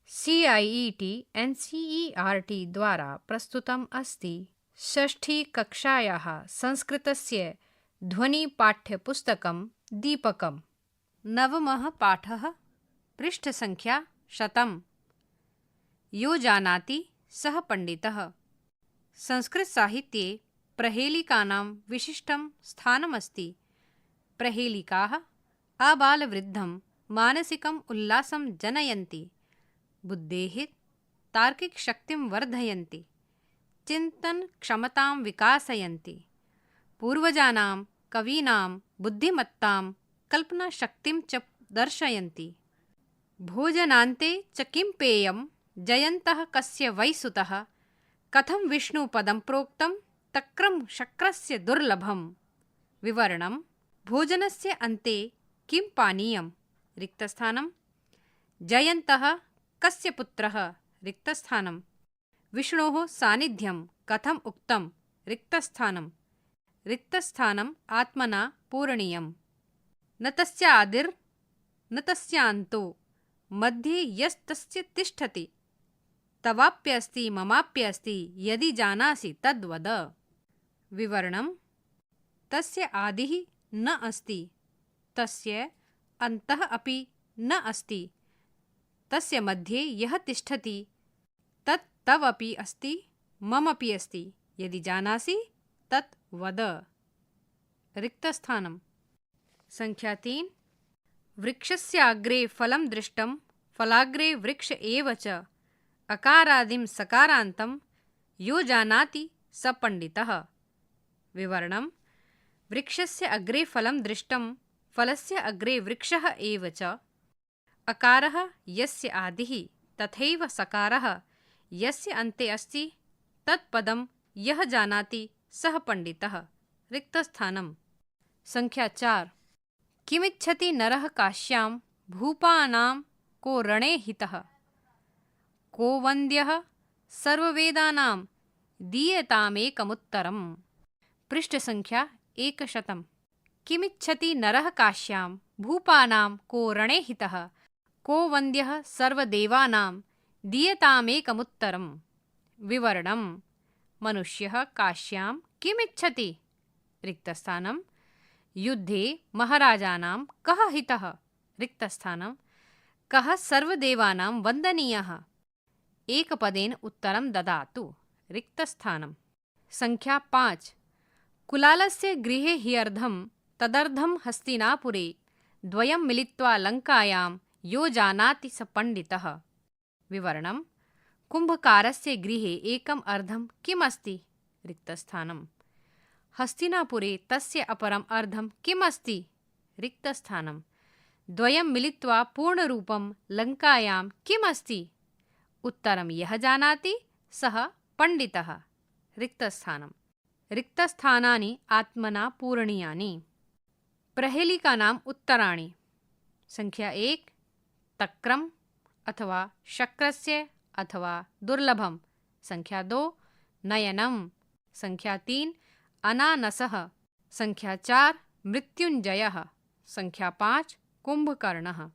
CIET NCERT द्वारा प्रस्तुतम् अस्ति। षष्ठीकक्षायाः संस्कृतस्य ध्वनिपाठ्यपुस्तकं दीपकम्। नवमः पाठः, पृष्ठसङ्ख्या 100। यो जानाति सः पण्डितः। संस्कृतसाहित्ये प्रहेलिकानां विशिष्टं स्थानमस्ति। प्रहेलिकाः आबालवृद्धं मानसिकम् उल्लासं जनयन्ति, बुद्धेः तार्किकशक्तिं वर्धयन्ति, चिन्तनक्षमतां विकासयन्ति, पूर्वजानां कवीनां बुद्धिमत्तां कल्पनाशक्तिं च दर्शयन्ति। भोजनान्ते च किं पेयं, जयन्तः कस्य वै सुतः, कथं विष्णुपदं प्रोक्तं, तक्रं शक्रस्य दुर्लभम्। विवरणम्। भोजनस्य अन्ते किं पानीयं, रिक्तस्थानं। जयन्तः कस्य पुत्रः, रिक्तस्थानं। विष्णोः सान्निध्यं कथम् उक्तं, रिक्तस्थानं। रिक्तस्थानम् आत्मना पूरणीयम्। न तस्य आदिर् न तस्यान्तो, मध्ये यस्तस्य तिष्ठति। तवाप्यस्ति ममाप्यस्ति, यदि जानासि तद्वद। विवरणम्। तस्य आदिः न अस्ति, तस्य अन्तः अपि न अस्ति। तस्य मध्ये यः तिष्ठति तत् तवपि अस्ति, ममपि अस्ति। यदि जानासि तत् वद। रिक्तस्थानं। संख्या 3। वृक्षस्य अग्रे फलं दृष्टं, फलाग्रे वृक्ष एव च। अकारादिं सकारान्तं यो जानाति स पण्डितः। विवरणम्। वृक्षस्य अग्रे फलं दृष्टं, फलस्य अग्रे वृक्षः एव च। अकारः यस्य आदिः, तथैव सकारः यस्य अन्ते अस्ति, तत्पदं यः जानाति सः पण्डितः। रिक्तस्थानं। संख्या 4। किमिच्छति नरः काश्यां, भूपानां को रणे हितः। को वन्द्यः सर्ववेदानां, दीयतामेकमुत्तरम्। पृष्ठसङ्ख्या 100। किमिच्छति नरः काश्यां, भूपानां को रणे हितः, को वन्द्यः सर्वदेवानां, दीयतामेकमुत्तरम्। विवरणम्। मनुष्यः काश्यां किमिच्छति, रिक्तस्थानं। युद्धे महाराजानां कः हितः, रिक्तस्थानं। कः सर्वदेवानां वन्दनीयः, एकपदेन उत्तरं ददातु। रिक्तस्थानं। संख्या 5। कुलालस्य गृहे ह्यर्धं, तदर्धं हस्तिनापुरे। द्वयं मिलित्वा लङ्कायां, यो जानाति स पण्डितः। विवरणम्। कुम्भकारस्य गृहे एकम् अर्धं किम् अस्ति, रिक्तस्थानं। हस्तिनापुरे तस्य अपरम् अर्धं किम् अस्ति, रिक्तस्थानं। द्वयं मिलित्वा पूर्णरूपं लङ्कायां किम् अस्ति, उत्तरं यः जानाति सः पण्डितः। रिक्तस्थानं। रिक्तस्थानानि आत्मना पूरणीयानि। प्रहेलिकानाम् उत्तराणि। संख्या 1। तक्रम् अथवा शक्रस्य अथवा दुर्लभम्। संख्या 2। नयनम्। संख्या 3। अनानसः। संख्या 4। मृत्युञ्जयः। संख्या 5। कुम्भकर्णः।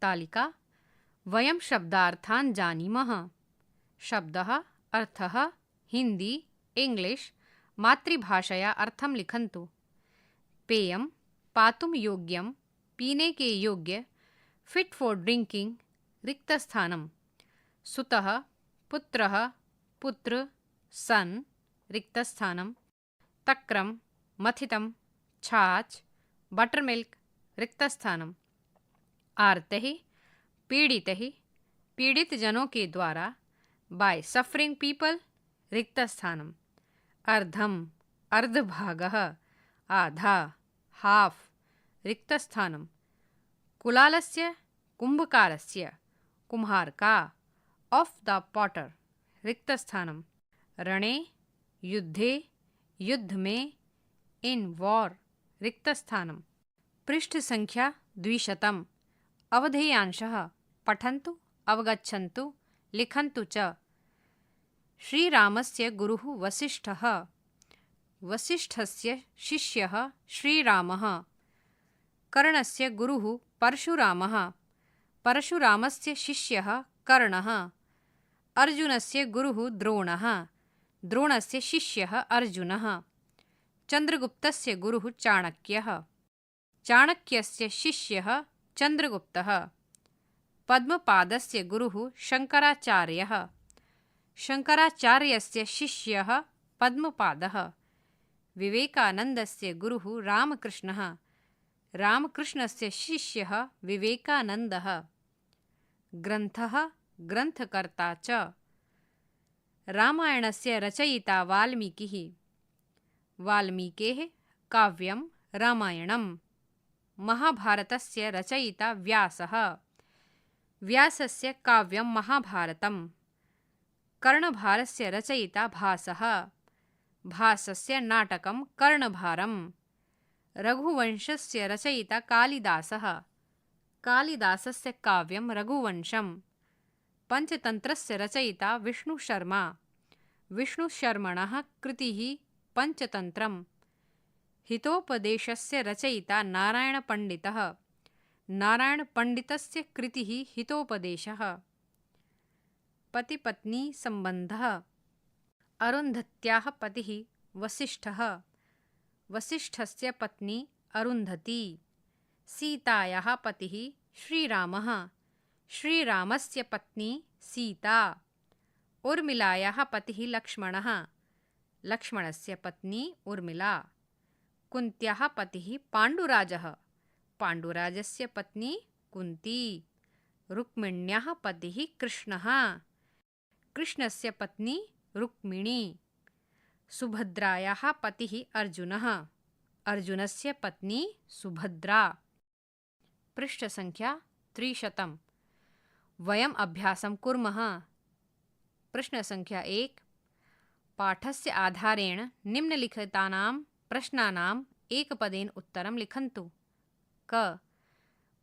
तालिका। वयं शब्दार्थान् जानीमः। शब्दः, अर्थः, हिन्दी, इंग्लिश, मातृभाषया अर्थं लिखन्तु। पेयं, पातुं योग्यं, पीने के योग्य, फिट फॉर ड्रिंकिंग। रिक्तस्थानं। सुतः, पुत्रः, पुत्र, सन। रिक्तस्थानं। तक्रं, मथितं, छाछ, बटरमिल्क। रिक्तस्थानं। आर्तैः, पीड़ितैः, पीड़ित जनों के द्वारा, बाय सफरिंग पीपल। रिक्तस्थानं। अर्धम्, अर्धभागः, आधा, हाफ। रिक्तस्थानं। कुलालस्य, कुम्भकारस्य, कुम्हारका, ऑफ द पॉटर। रिक्तस्थानं। रणे, युद्धे, युद्ध में, इन वॉर। रिक्तस्थानं। पृष्ठसङ्ख्या 200। अवधेयांशः। पठन्तु, अवगच्छन्तु, लिखन्तु च। श्रीरामस्य गुरुः वसिष्ठः। वसिष्ठस्य शिष्यः श्रीरामः। कर्णस्य गुरुः परशुरामः। परशुरामस्य शिष्यः कर्णः, अर्जुनस्य गुरुः द्रोणः, द्रोणस्य शिष्यः अर्जुनः, चन्द्रगुप्तस्य गुरुः चाणक्यः, चाणक्यस्य शिष्यः चन्द्रगुप्तः, पद्मपादस्य गुरुः शङ्कराचार्यः, शङ्कराचार्यस्य शिष्यः पद्मपादः, विवेकानन्दस्य गुरुः रामकृष्णः, रामकृष्णस्य शिष्यः विवेकानन्दः, ग्रन्थः ग्रन्थकर्ता च रामायणस्य रचयिता वाल्मीकिः, वाल्मीकेः काव्यं रामायणं, महाभारतस्य रचयिता व्यासः, व्यासस्य काव्यं महाभारतं, कर्णभारस्य रचयिता भासः, भासस्य नाटकं कर्णभारं, रघुवंशस्य रचयिता कालिदासः, कालिदासस्य काव्यं रघुवंशं, पञ्चतन्त्रस्य रचयिता विष्णुशर्मा, विष्णुशर्मणः कृतिः पञ्चतन्त्रम्, हितोपदेशस्य रचयिता नारायणपण्डितः, नारायणपण्डितस्य कृतिः हितोपदेशः, पतिपत्नीसम्बन्धः, अरुन्धत्याः पतिः वसिष्ठः, वसिष्ठस्य पत्नी अरुन्धती, सीतायाः पतिः श्रीरामः, श्रीरामस्य पत्नी सीता, उर्मिलायाः पतिः लक्ष्मणः, लक्ष्मणस्य पत्नी उर्मिला, कुन्त्याः पतिः पाण्डुराजः, पाण्डुराजस्य पत्नी कुन्ती, रुक्मिण्याः पतिः कृष्णः, कृष्णस्य पत्नी रुक्मिणी, सुभद्रायाः पतिः अर्जुनः, अर्जुनस्य पत्नी सुभद्रा। पृष्ठसङ्ख्या 300। वयम् अभ्यासं कुर्मः। प्रश्नसङ्ख्या 1। पाठस्य आधारेण निम्नलिखितानां प्रश्नानाम् एकपदेन उत्तरं लिखन्तु। क.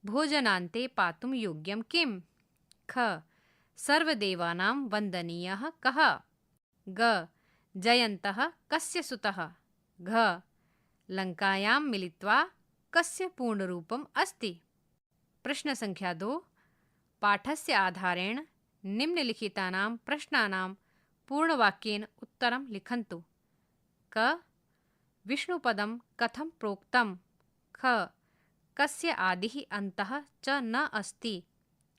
भोजनान्ते पातुं योग्यं किम्? ख. सर्वदेवानां वन्दनीयः कः? ग. जयन्तः कस्य सुतः? घ. लङ्कायां मिलित्वा कस्य पूर्णरूपम् अस्ति? प्रश्नसङ्ख्या 2। पाठस्य आधारेण निम्नलिखितानां प्रश्नानां पूर्णवाक्येन उत्तरं लिखन्तु। क. विष्णुपदं कथं प्रोक्तम्? ख. कस्य आदिः अन्तः च न अस्ति?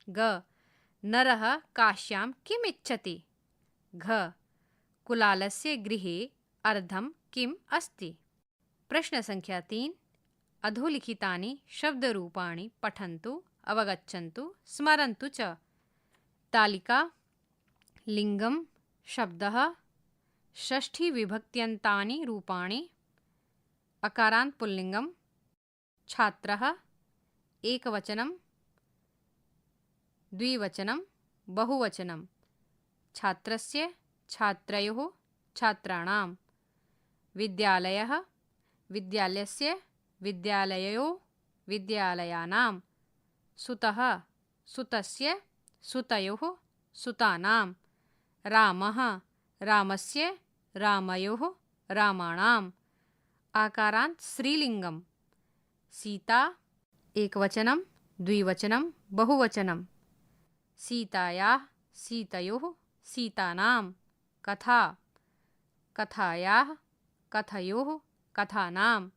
ग. नरः काश्यां किम् इच्छति? घ. कुलालस्य गृहे अर्धं किम् अस्ति? प्रश्नसङ्ख्या 3। अधोलिखितानि शब्दरूपाणि पठन्तु, अवगच्छन्तु, स्मरन्तु च। तालिका: लिङ्गं, शब्दः, षष्ठीविभक्त्यन्तानि रूपाणि, अकारान्त पुल्लिङ्गं, छात्रः, एकवचनं, द्विवचनं, बहुवचनं, छात्रस्य, छात्रयोः, छात्राणां, विद्यालयः, विद्यालयस्य, विद्यालययोः, विद्यालयानां, सुतः, सुतस्य, सुतयोः, सुतानां, रामः, रामस्य, रामयोः, रामाणाम्। आकारान्त स्त्रीलिङ्गं: सीता, एकवचनं, द्विवचनं, बहुवचनं, सीतायाः, सीतयोः, सीतानां, कथा, कथायाः, कथयोः, कथानां,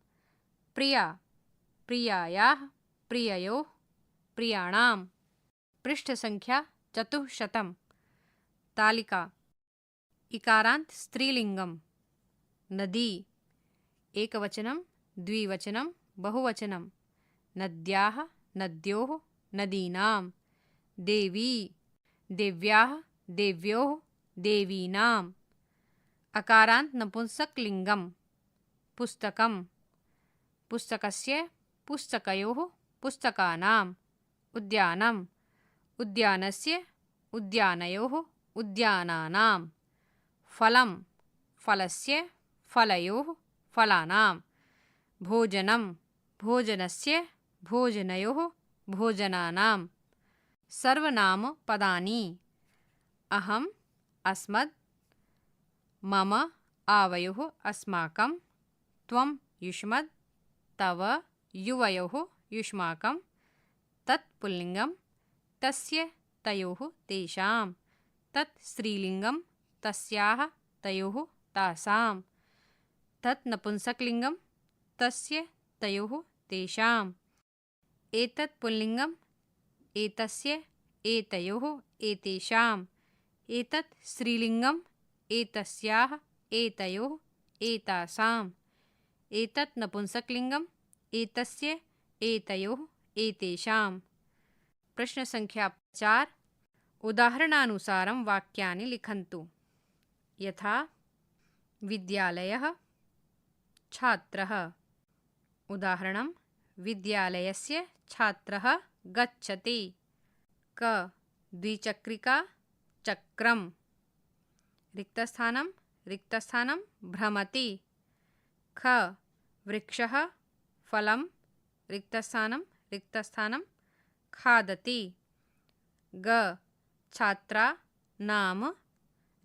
प्रिया, प्रियायाः, प्रिययोः, प्रियाणां। पृष्ठसङ्ख्या 400। तालिका: इकारान्त स्त्रीलिङ्गं, नदी, एकवचनं, द्विवचनं, बहुवचनं, नद्याः, नद्योः, नदीनां, देवी, देव्याः, देव्योः, देवीनां। अकारान्त नपुंसकलिङ्गं, पुस्तकं, पुस्तकस्य, पुस्तकयोः, पुस्तकानाम्, उद्यानम्, उद्यानस्य, उद्यानयोः, उद्यानानां, फलं, फलस्य, फलयोः, फलानां, भोजनं, भोजनस्य, भोजनयोः, भोजनानां। सर्वनामपदानि: अहम्, अस्मद्, मम, आवयोः, अस्माकं, त्वं, युष्मद्, तव, युवयोः, युष्माकं, तत् पुल्लिङ्गं, तस्य तयोः तेषां। तत् स्त्रीलिङ्गं तस्याः तयोः तासां। तत् नपुंसकलिङ्गं तस्य तयोः तेषाम्। एतत् पुल्लिङ्गम् एतस्य एतयोः एतेषाम्। एतत् स्त्रीलिङ्गम् एतस्याः एतयोः एतासाम्। एतत् नपुंसकलिङ्गम् एतस्य एतयोः एतेषाम्। प्रश्न संख्या 4। उदाहरणानुसारं वाक्यानि लिखन्तु। यथा विद्यालयः, छात्रः। उदाहरणं विद्यालयस्य छात्रः गच्छति। क द्विचक्रिका, चक्रं। रिक्तस्थानं भ्रमति। ख वृक्षः, फलं। रिक्तस्थानं खादति। ग छात्रा, नाम।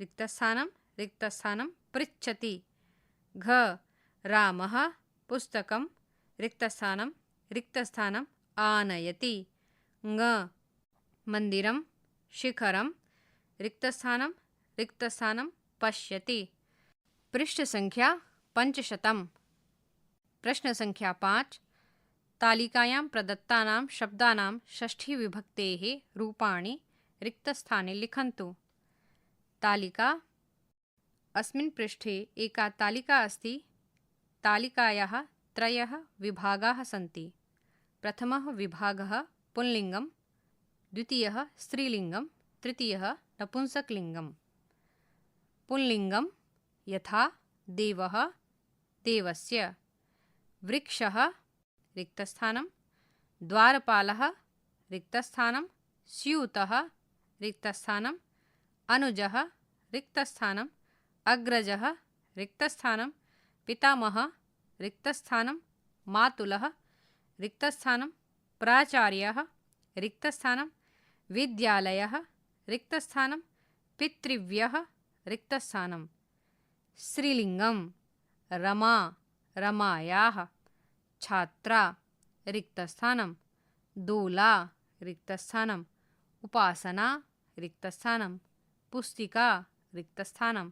रिक्तस्थानं पृच्छति। घ रामः, पुस्तकं। रिक्तस्थानं आनयति। ङ मन्दिरं, शिखरं। रिक्तस्थानं पश्यति। पृष्ठ संख्या 500। प्रश्न संख्या 5। तालिकायां प्रदत्तानां शब्दानां षष्ठीविभक्तेः रूपाणि रिक्तस्थाने लिखन्तु। तालिका। अस्मिन् पृष्ठे एका तालिका अस्ति। तालिकायाः 3 विभागाः सन्ति। प्रथमः विभागः पुल्लिङ्गं, द्वितीयः स्त्रीलिङ्गं, तृतीयः नपुंसकलिङ्गम्। पुल्लिङ्गं यथा देवः, देवस्य। वृक्षः, रिक्तस्थानं। द्वारपालः, रिक्तस्थानं। स्यूतः, रिक्तस्थानं। अनुजः, रिक्तस्थानं। अग्रजः, रिक्तस्थानं। पितामहः, रिक्तस्थानं। मातुलः, रिक्तस्थानं। प्राचार्यः, रिक्तस्थानं। विद्यालयः, रिक्तस्थानं। पितृव्यः, रिक्तस्थानं। स्त्रीलिङ्गं रमा, रमायाः। छात्रा, रिक्तस्थानं। दोला, रिक्तस्थानं। उपासना, रिक्तस्थानं। पुस्तिका, रिक्तस्थानं।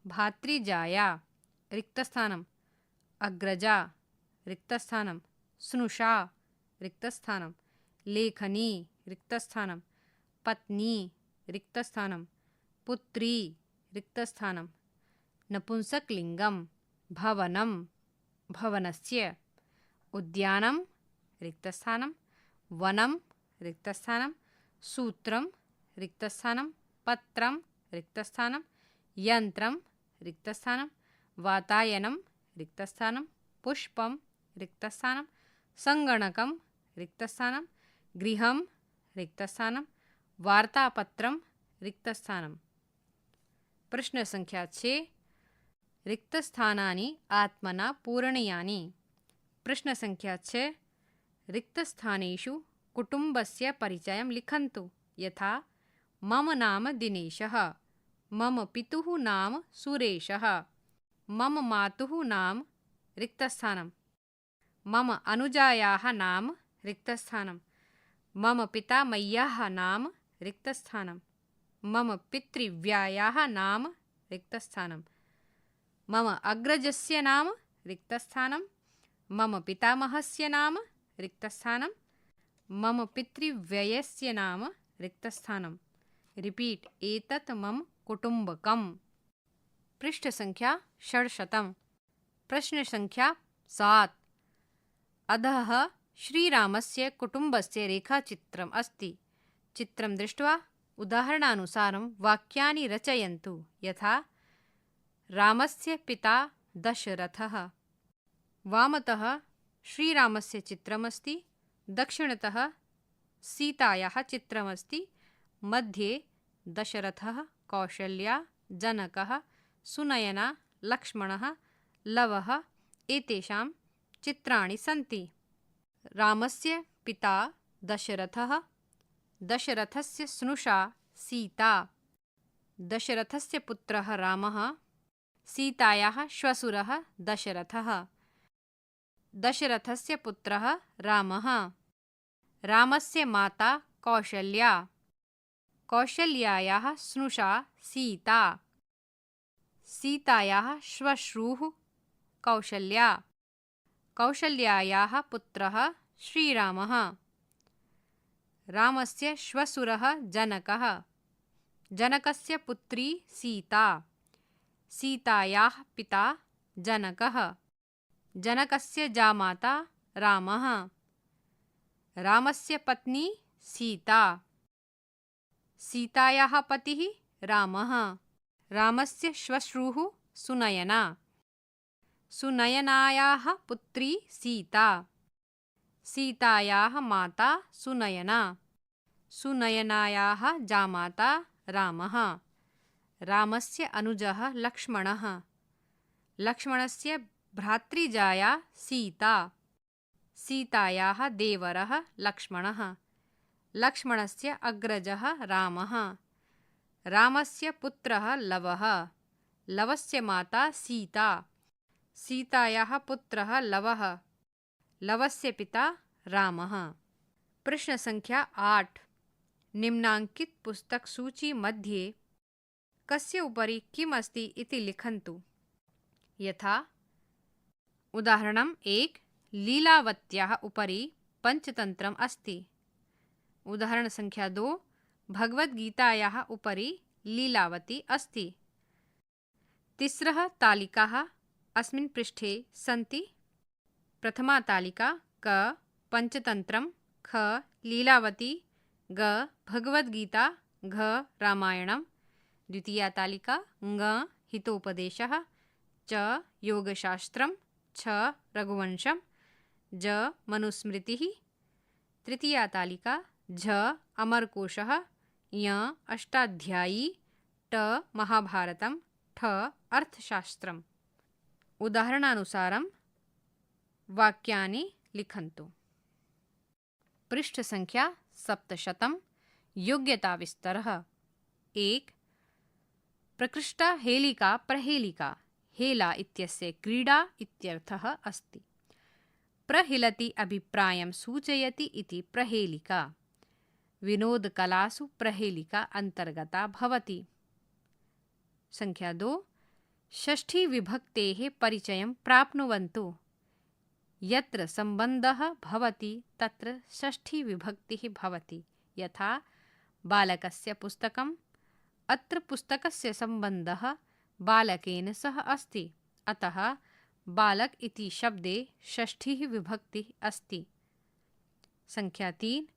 भातृजाया, रिक्तस्थानं। अग्रजा, रिक्तस्थानं। स्नुषा, रिक्तस्थानं। लेखनी, रिक्तस्थानं। पत्नी, रिक्तस्थानं। पुत्री, रिक्तस्थानं। नपुंसकलिङ्गं भवनं, भवनस्य। उद्यानं, रिक्तस्थानं। वनं, रिक्तस्थानं। सूत्रं, रिक्तस्थानं। पत्रं, रिक्तस्थानं। यन्त्रं, रिक्तस्थानं। वातायनं, रिक्तस्थानं। पुष्पं, रिक्तस्थानं। सङ्गणकं, रिक्तस्थानं। गृहं, रिक्तस्थानं। वार्तापत्रं, रिक्तस्थानं। प्रश्न संख्या 6। रिक्तस्थानानि आत्मना पूरणीयानि। प्रश्न संख्या 6। रिक्तस्थानेषु कुटुम्बस्य परिचयं लिखन्तु। यथा मम नाम दिनेशः। मम पितुः नाम सुरेशः। मम मातुः नाम रिक्तस्थानं। मम अनुजायाः नाम रिक्तस्थानं। मम पितामह्याः नाम रिक्तस्थानं। मम पितृव्यायाः नाम रिक्तस्थानं। मम अग्रजस्य नाम रिक्तस्थानं। मम पितामहस्य नाम रिक्तस्थानं। मम पितृव्ययस्य नाम रिक्तस्थानं। रिपीट। एतत् मम कुटुम्बकम्। पृष्ठ संख्या 600। प्रश्न संख्या 7। अधः श्रीरामस्य कुटुम्बस्य रेखाचित्रम् अस्ति। चित्रं दृष्ट्वा उदाहरणानुसारं वाक्यानि रचयन्तु। यथा रामस्य पिता दशरथः। वामतः श्रीरामस्य चित्रमस्ति। दक्षिणतः सीतायाः चित्रमस्ति। मध्ये दशरथः, कौशल्या, जनकः, सुनयना, लक्ष्मणः, लवः एतेषां चित्राणि सन्ति। रामस्य पिता दशरथः। दशरथस्य स्नुषा सीता। दशरथस्य पुत्रः रामः। सीतायाः श्वशुरः दशरथः। दशरथस्य पुत्रः रामः। रामस्य माता कौशल्या, कौशल्यायाः स्नुषा सीता, सीतायाः श्वश्रूः कौशल्या, कौशल्यायाः पुत्रः श्रीरामः, रामस्य श्वशुरः जनकः, जनकस्य पुत्री सीता, सीतायाः पिता जनकः, जनकस्य जामाता रामः, रामस्य पत्नी सीता, सीतायाः पतिः रामः, रामस्य श्वश्रूः सुनयना, सुनयनायाः पुत्री सीता, सीतायाः माता सुनयना, सुनयनायाः जामाता रामः, रामस्य अनुजः लक्ष्मणः, लक्ष्मणस्य भ्रातृजाया सीता, सीतायाः देवरः लक्ष्मणः, लक्ष्मणस्य अग्रजः रामः, रामस्य पुत्रः लवः, लवस्य माता सीता, सीतायाः पुत्रः लवः, लवस्य पिता रामः। प्रश्न संख्या 8। निम्नांकित पुस्तक सूची मध्ये कस्य उपरि किम् अस्ति इति लिखन्तु। यथा उदाहरणम् 1 लीलावत्याः उपरि पंचतन्त्रम् अस्ति। उदाहरण संख्या 2 भगवद्गीतायाः उपरि लीलावती अस्ति। तिस्रः तालिकाः अस्मिन् पृष्ठे सन्ति। प्रथमा तालिका क पंचतन्त्रम्, ख लीलावती, ग भगवद्गीता, घ रामायणम्। द्वितीया तालिका ङ हितोपदेशः, च योगशास्त्रम्, छ रघुवंशम्, ज मनुस्मृतिः। तृतीया तालिका झ अमरकोशः, य अष्टाध्यायी, ट महाभारतम्, ठ अर्थशास्त्रम्। उदाहरणानुसारं वाक्यानि लिखन्तु। पृष्ठ संख्या 700 योग्यताविस्तरः। 1 प्रकृष्टा हेलिका प्रहेलिका। हेला इत्यस्य क्रीडा इत्यर्थः अस्ति। प्रहिलति अभिप्रायं सूचयति इति प्रहेलिका। विनोदकलासु प्रहेलिका अन्तर्गता भवति। संख्या 2 षष्ठी विभक्तेः परिचयं प्राप्नुवन्तु। यत्र सम्बन्धः भवति तत्र षष्ठी विभक्तिः भवति। यथा बालकस्य पुस्तकम्, अत्र पुस्तकस्य सम्बन्धः बालकेन सह अस्ति, अतः बालक इति शब्दे षष्ठी विभक्तिः अस्ति। संख्या 3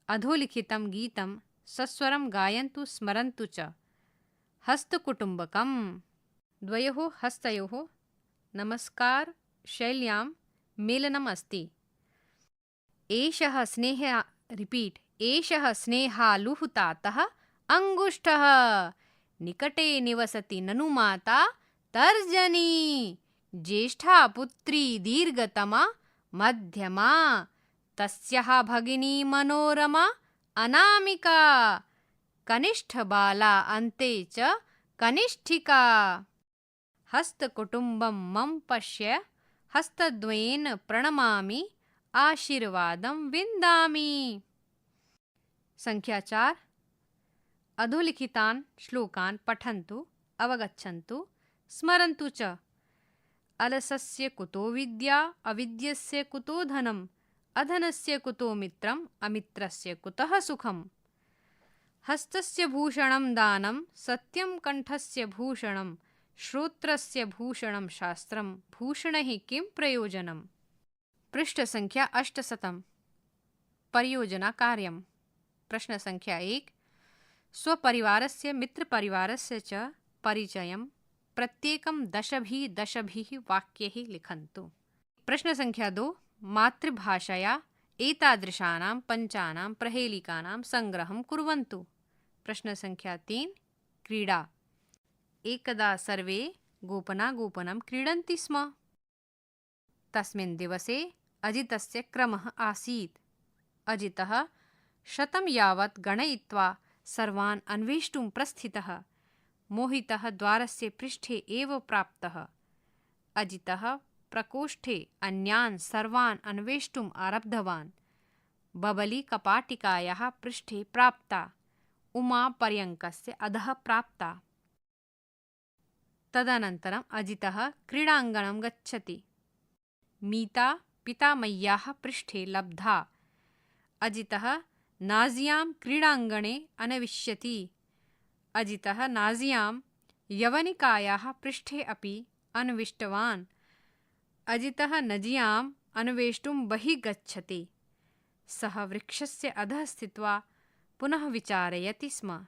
अधोलिखितं गीतं सस्वरं गायन्तु स्मरन्तु च। हस्तकुटुम्बकम्। द्वयोः हस्तयोः नमस्कार शैल्यां मेलनम् अस्ति। एषः स्नेहालुः तातः अङ्गुष्ठः। निकटे निवसति ननु माता तर्जनी। ज्येष्ठा पुत्री दीर्घतमा मध्यमा। तस्याः भगिनी मनोरमा अनामिका। कनिष्ठबाला अन्ते च कनिष्ठिका। हस्तकुटुम्बं मम पश्य। हस्तद्वयेन प्रणमामि। आशीर्वादं विन्दामि। संख्या 4 अधोलिखितान् श्लोकान् पठन्तु, अवगच्छन्तु, स्मरन्तु च। अलसस्य कुतो विद्या, अविद्यस्य कुतो धनम्, अधनस्य कुतो मित्रम्, अमित्रस्य कुतः सुखम्। हस्तस्य भूषणं दानं, सत्यं कंठस्य भूषणं, श्रोत्रस्य भूषणं शास्त्रं, भूषणैः किं प्रयोजनम्। पृष्ठ संख्या 800 परियोजना कार्यम्। प्रश्न संख्या 1 स्वपरिवारस्य मित्रपरिवारस्य च परिचयं प्रत्येकं 10 वाक्यैः लिखन्तु। प्रश्न संख्या 2 मातृभाषया एतादृशानां पञ्चानां प्रहेलिकानां सङ्ग्रहं कुर्वन्तु। प्रश्न संख्या 3 क्रीडा। एकदा सर्वे गोपनागोपनं क्रीडन्ति स्म। तस्मिन् दिवसे अजितस्य क्रमः आसीत्। अजितः 100 यावत् गणयित्वा सर्वान् अन्वेष्टुं प्रस्थितः। मोहितः द्वारस्य पृष्ठे एव प्राप्तः। अजितः प्रकोष्ठे अन्यान् सर्वान् अन्वेष्टुम् आरब्धवान्। बबली कपाटिकायाः पृष्ठे प्राप्ता, उमा पर्यङ्कस्य अधः प्राप्ता। तदनन्तरम् अजितः क्रीडाङ्गणं गच्छति। मीता पितामह्याः पृष्ठे लब्धा। अजितः नाजियां क्रीडाङ्गणे अन्विष्यति। अजितः नाजियां यवनिकायाः पृष्ठे अपि अन्विष्टवान्। अजितः नजियाम् अन्वेष्टुं बहिः गच्छति। सः वृक्षस्य अधः स्थित्वा पुनः विचारयति स्म।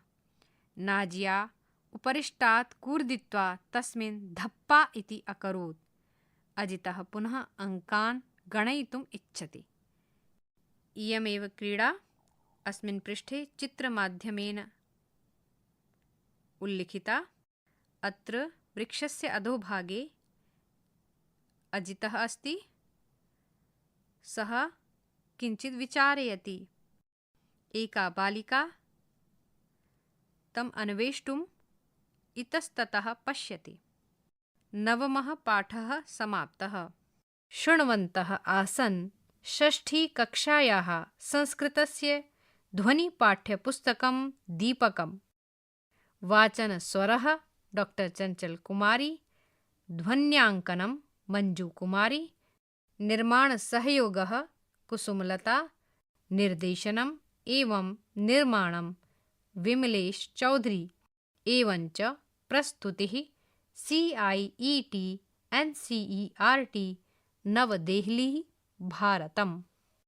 नाजिया उपरिष्टात् कूर्दित्वा तस्मिन् धप्पा इति अकरोत्। अजितः पुनः अङ्कान् गणयितुम् इच्छति। इयमेव क्रीडा अस्मिन् पृष्ठे चित्रमाध्यमेन उल्लिखिता। अत्र वृक्षस्य अधोभागे अजितः अस्ति। सः किञ्चित् विचारयति। एका बालिका तम् अन्वेष्टुम् इतस्ततः पश्यति। नवमः पाठः समाप्तः। शृण्वन्तः आसन् षष्ठीकक्षायाः संस्कृतस्य ध्वनिपाठ्यपुस्तकं दीपकम्। वाचनस्वरः डॉक्टर चञ्चल कुमारी, ध्वन्याङ्कनं मञ्जू कुमारी, निर्माणसहयोगः कुसुमलता, निर्देशनम् एवं निर्माणं विमलेश चौधरी एवञ्च प्रस्तुतिः CIET NCERT नवदेहली भारतम्।